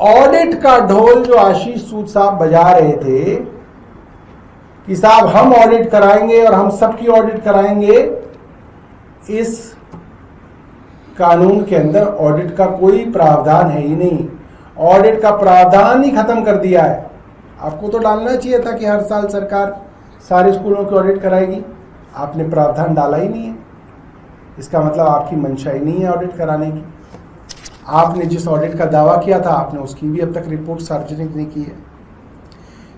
Audit का ढोल जो आशीष सूद साहब बजा रहे थे कि साहब हम ऑडिट कराएंगे और हम सबकी ऑडिट कराएंगे, इस कानून के अंदर ऑडिट का कोई प्रावधान है ही नहीं। ऑडिट का प्रावधान ही खत्म कर दिया है। आपको तो डालना चाहिए था कि हर साल सरकार सारे स्कूलों की ऑडिट कराएगी, आपने प्रावधान डाला ही नहीं है। इसका मतलब आपकी मंशा ही नहीं है ऑडिट कराने की। आपने जिस ऑडिट का दावा किया था आपने उसकी भी अब तक रिपोर्ट सार्वजनिक नहीं की है।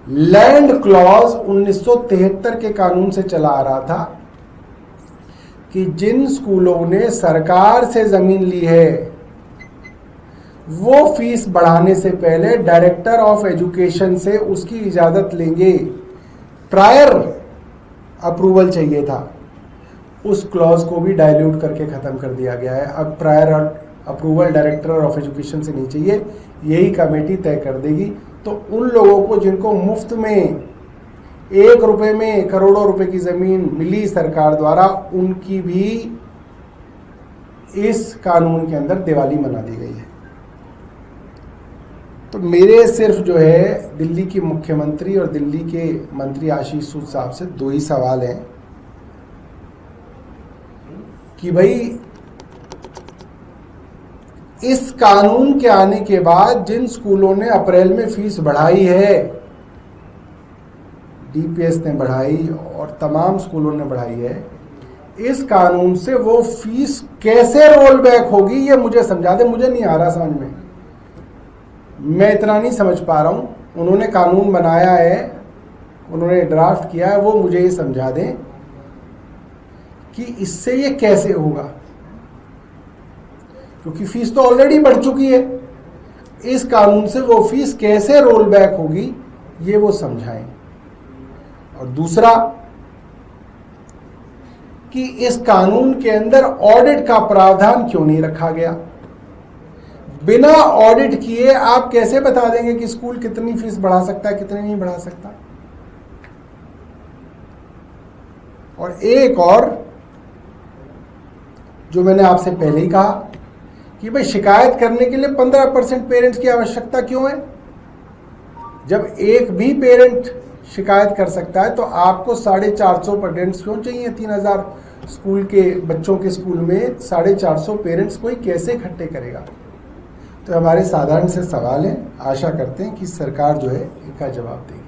लैंड क्लॉज 1973 के कानून से चला आ रहा था कि जिन स्कूलों ने सरकार से जमीन ली है वो फीस बढ़ाने से पहले डायरेक्टर ऑफ एजुकेशन से उसकी इजाजत लेंगे, प्रायर अप्रूवल चाहिए था। उस क्लॉज को भी डाइल्यूट करके खत्म कर दिया गया है। अब prior approval director of education से नहीं चाहिए, यही कमेटी तय कर देगी। तो उन लोगों को जिनको मुफ्त में 1 रुपए में करोड़ों रुपए की जमीन मिली सरकार द्वारा, उनकी भी इस कानून के अंदर दिवाली मना दी गई है। तो मेरे सिर्फ जो है दिल्ली की मुख्यमंत्री और दिल्ली के मंत्री आशीष सूद साहब से 2 ही सवाल हैं कि भाई इस कानून के आने के बाद जिन स्कूलों ने अप्रैल में फीस बढ़ाई है, डीपीएस ने बढ़ाई और तमाम स्कूलों ने बढ़ाई है, इस कानून से वो फीस कैसे रोल बैक होगी ये मुझे समझा दे। मुझे नहीं आ रहा समझ में, मैं इतना नहीं समझ पा रहा हूं। उन्होंने कानून बनाया है, उन्होंने ड्राफ्ट किया है, वो मुझे ये समझा दें कि इससे ये कैसे होगा, क्योंकि फीस तो ऑलरेडी बढ़ चुकी है। इस कानून से वो फीस कैसे रोल बैक होगी ये वो समझाएं। और दूसरा कि इस कानून के अंदर ऑडिट का प्रावधान क्यों नहीं रखा गया। बिना ऑडिट किए आप कैसे बता देंगे कि स्कूल कितनी फीस बढ़ा सकता है, कितनी नहीं बढ़ा सकता। और एक और जो मैंने आपसे पहले ही कहा कि भाई शिकायत करने के लिए 15% पेरेंट्स की आवश्यकता क्यों है। जब एक भी पेरेंट शिकायत कर सकता है तो आपको 450 पेरेंट्स क्यों चाहिए। 3000 स्कूल के बच्चों के स्कूल में 450 पेरेंट्स कोई कैसे इकट्ठे करेगा। तो हमारे साधारण से सवाल हैं, आशा करते हैं कि सरकार जो है इनका जवाब देगी।